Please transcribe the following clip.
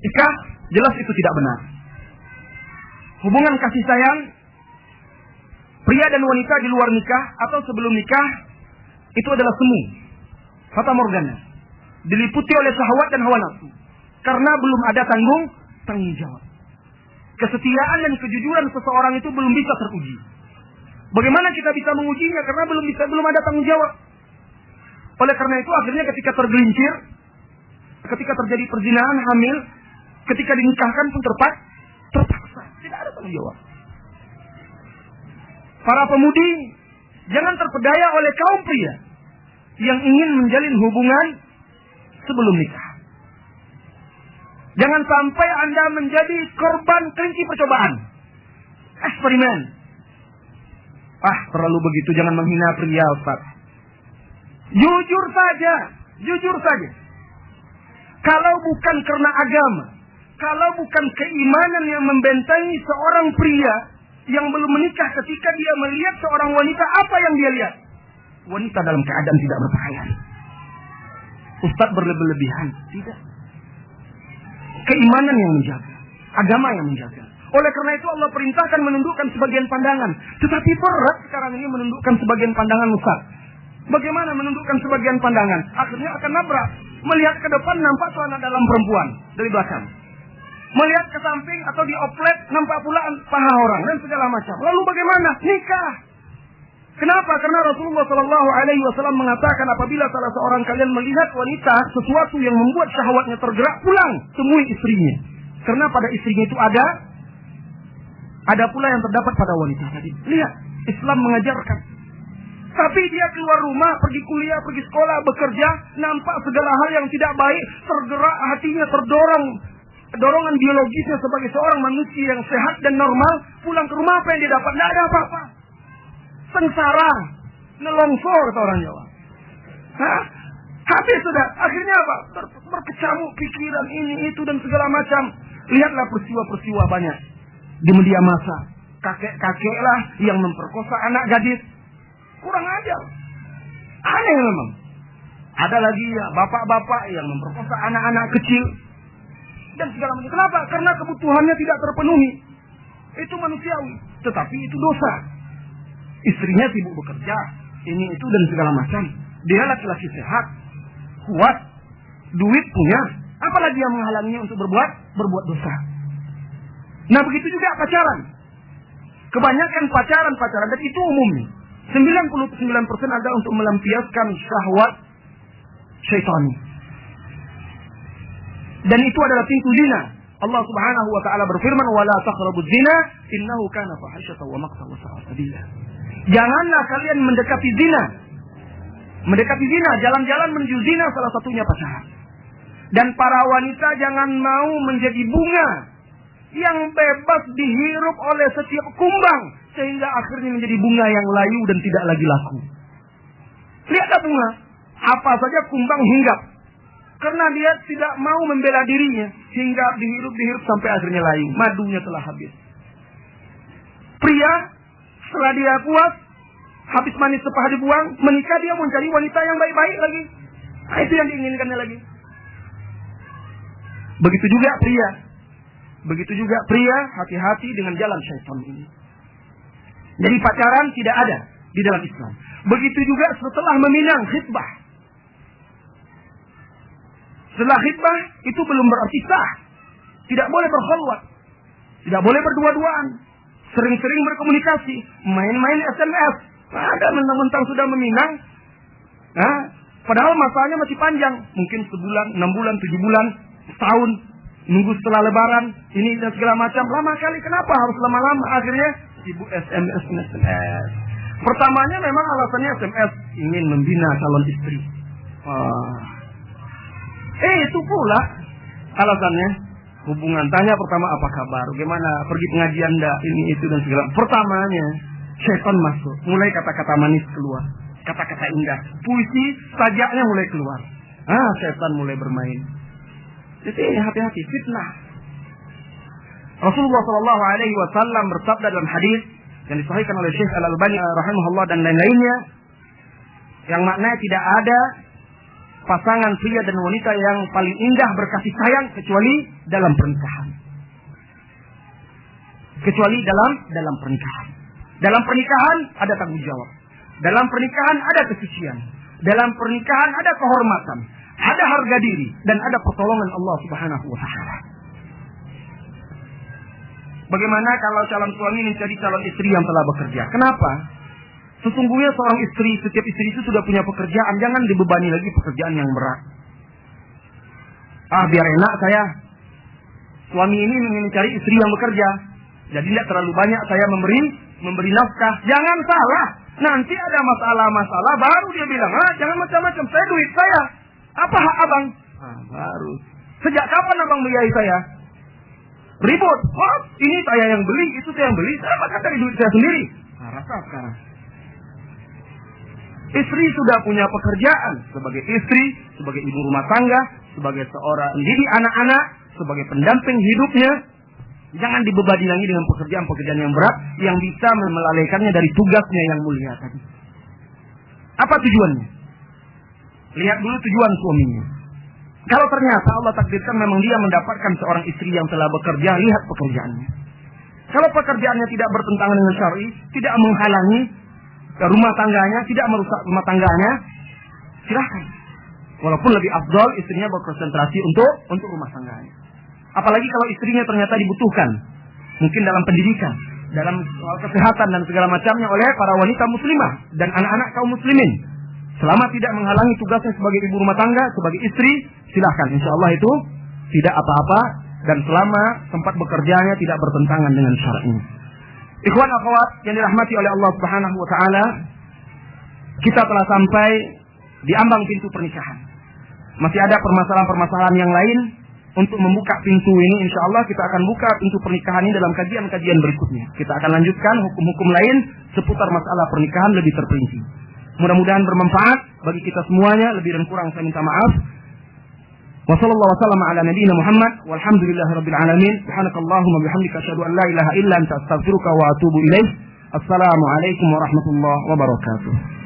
nikah, jelas itu tidak benar. Hubungan kasih sayang pria dan wanita di luar nikah atau sebelum nikah itu adalah semu, fata morgana, diliputi oleh syahwat dan hawa nafsu, karena belum ada tanggung jawab. Kesetiaan dan kejujuran seseorang itu belum bisa teruji. Bagaimana kita bisa mengujinya? Karena belum ada tanggung jawab. Oleh karena itu akhirnya ketika tergelincir, ketika terjadi perzinahan, hamil, ketika dinikahkan pun terpaksa, tidak ada tanggung jawab. Para pemudi, jangan terpedaya oleh kaum pria yang ingin menjalin hubungan sebelum nikah. Jangan sampai Anda menjadi korban kelinci percobaan, eksperimen. Terlalu begitu, jangan menghina pria, Ustaz. Jujur saja. Kalau bukan karena agama, kalau bukan keimanan yang membentengi seorang pria yang belum menikah, ketika dia melihat seorang wanita, apa yang dia lihat? Wanita dalam keadaan tidak berpakaian. Ustaz berlebihan. Tidak. Keimanan yang menjaga, agama yang menjaga. Oleh karena itu Allah perintahkan menundukkan sebagian pandangan. Tetapi berat sekarang ini menundukkan sebagian pandangan, Ustaz. Bagaimana menundukkan sebagian pandangan? Akhirnya akan nabrak. Melihat ke depan nampak celana dalam perempuan dari belakang. Melihat ke samping atau di oplet nampak pula paha orang dan segala macam. Lalu bagaimana? Nikah. Kenapa? Karena Rasulullah SAW mengatakan apabila salah seorang kalian melihat wanita sesuatu yang membuat syahwatnya tergerak, pulang temui istrinya. Karena pada istrinya itu ada pula yang terdapat pada wanita tadi. Lihat, Islam mengajarkan. Tapi dia keluar rumah, pergi kuliah, pergi sekolah, bekerja, nampak segala hal yang tidak baik, tergerak hatinya, dorongan biologisnya sebagai seorang manusia yang sehat dan normal, pulang ke rumah apa yang dia dapat? Tidak ada apa-apa. Sengsara, nelongsor kata orang Jawa. Habis sudah. Akhirnya apa? Berkecamuk pikiran ini, itu dan segala macam. Lihatlah peristiwa-peristiwa banyak di media massa. Kakek-kakeklah yang memperkosa anak gadis. Kurang ajar. Aneh memang. Ada lagi ya bapak-bapak yang memperkosa anak-anak kecil dan segala macam. Kenapa? Karena kebutuhannya tidak terpenuhi. Itu manusiawi, tetapi itu dosa. Istrinya sibuk bekerja, ini itu dan segala macam. Dia laki-laki sehat, kuat, duit punya. Apalagi yang menghalanginya untuk berbuat dosa. Nah begitu juga pacaran. Kebanyakan pacaran dan itu umumnya. 99% ada untuk melampiaskan syahwat syaitani. Dan itu adalah pintu zina. Allah Subhanahu wa taala berfirman, "Wala taqrabuz zina, innahu kana fahisyatan wa maqtan wa sa'a sabila." Janganlah kalian mendekati zina. Mendekati zina, jalan-jalan menuju zina salah satunya pacaran. Dan para wanita jangan mau menjadi bunga yang bebas dihirup oleh setiap kumbang sehingga akhirnya menjadi bunga yang layu dan tidak lagi laku. Lihatlah bunga, apa saja kumbang hinggap karena dia tidak mau membela dirinya hingga dihirup sampai akhirnya layu, madunya telah habis. Pria setelah dia puas, habis manis sepah dibuang, menikah dia mencari wanita yang baik-baik lagi. Nah, itu yang diinginkannya lagi. Begitu juga pria, hati-hati dengan jalan syaitan ini. Jadi pacaran tidak ada di dalam Islam. Begitu juga setelah meminang khitbah. Setelah khitbah itu belum berarti sah. Tidak boleh berkhalwat. Tidak boleh berdua-duaan. Sering-sering berkomunikasi, main-main SMS. Ada mentang-mentang sudah meminang. Padahal masanya masih panjang. Mungkin sebulan, 6 bulan, 7 bulan, setahun. Nunggu setelah lebaran, ini dan segala macam. Lama kali, kenapa harus lama-lama? Akhirnya sibuk SMS. Pertamanya memang alasannya SMS, ingin membina calon istri. Itu pula alasannya. Hubungan, tanya pertama apa kabar, bagaimana, pergi pengajian enggak, ini itu dan segala. Pertamanya syaitan masuk, mulai kata-kata manis keluar, kata-kata indah, puisi sajaknya mulai keluar. Syaitan mulai bermain. Jadi hati-hati, fitnah. Rasulullah SAW bersabda dalam hadis yang disahihkan oleh Syekh Al-Albani rahimahullah dan lain-lainnya, yang maknanya tidak ada pasangan pria dan wanita yang paling indah berkasih sayang kecuali dalam pernikahan. Kecuali dalam pernikahan. Dalam pernikahan ada tanggung jawab. Dalam pernikahan ada kesucian. Dalam pernikahan ada kehormatan, ada harga diri, dan ada pertolongan Allah Subhanahu wa taala. Bagaimana kalau calon suami mencari calon istri yang telah bekerja? Kenapa? Sesungguhnya seorang istri, setiap istri itu sudah punya pekerjaan, jangan dibebani lagi pekerjaan yang berat. Biar enak saya. Suami ini ingin mencari istri yang bekerja. Jadi tidak terlalu banyak saya memberi nafkah. Jangan salah. Nanti ada masalah-masalah baru dia bilang, jangan macam-macam, saya duit saya. Apa hak abang? Baru. Sejak kapan abang biayai saya? Ribut. Ini saya yang beli, itu saya yang beli. Saya makan dari duit saya sendiri. Rasa sekarang. Istri sudah punya pekerjaan sebagai istri, sebagai ibu rumah tangga, sebagai seorang mendidik anak-anak, sebagai pendamping hidupnya. Jangan dibebani lagi dengan pekerjaan-pekerjaan yang berat yang bisa melalaikannya dari tugasnya yang mulia tadi. Apa tujuannya? Lihat dulu tujuan suaminya. Kalau ternyata Allah takdirkan memang dia mendapatkan seorang istri yang telah bekerja, lihat pekerjaannya. Kalau pekerjaannya tidak bertentangan dengan syar'i, tidak menghalangi rumah tangganya, tidak merusak rumah tangganya, silahkan. Walaupun lebih afdal istrinya berkonsentrasi untuk rumah tangganya. Apalagi kalau istrinya ternyata dibutuhkan, mungkin dalam pendidikan, dalam soal kesehatan dan segala macamnya oleh para wanita muslimah dan anak-anak kaum muslimin. Selama tidak menghalangi tugasnya sebagai ibu rumah tangga, sebagai istri, silahkan. Insya Allah itu tidak apa-apa, dan selama tempat bekerjanya tidak bertentangan dengan syar'i. Ikhwan akhwat yang dirahmati oleh Allah Subhanahu wa taala, kita telah sampai di ambang pintu pernikahan. Masih ada permasalahan-permasalahan yang lain. Untuk membuka pintu ini, insya Allah kita akan buka pintu pernikahan ini dalam kajian-kajian berikutnya. Kita akan lanjutkan hukum-hukum lain seputar masalah pernikahan lebih terperinci. Mudah-mudahan bermanfaat bagi kita semuanya. Lebih dan kurang saya minta maaf. Wassallallahu wasallam ala nabiyyina Muhammad walhamdulillahirabbil alamin. Subhanakallahumma bihamdika asyhadu an la ilaha illa anta astaghfiruka wa atubu ilaik. Assalamualaikum warahmatullahi wabarakatuh.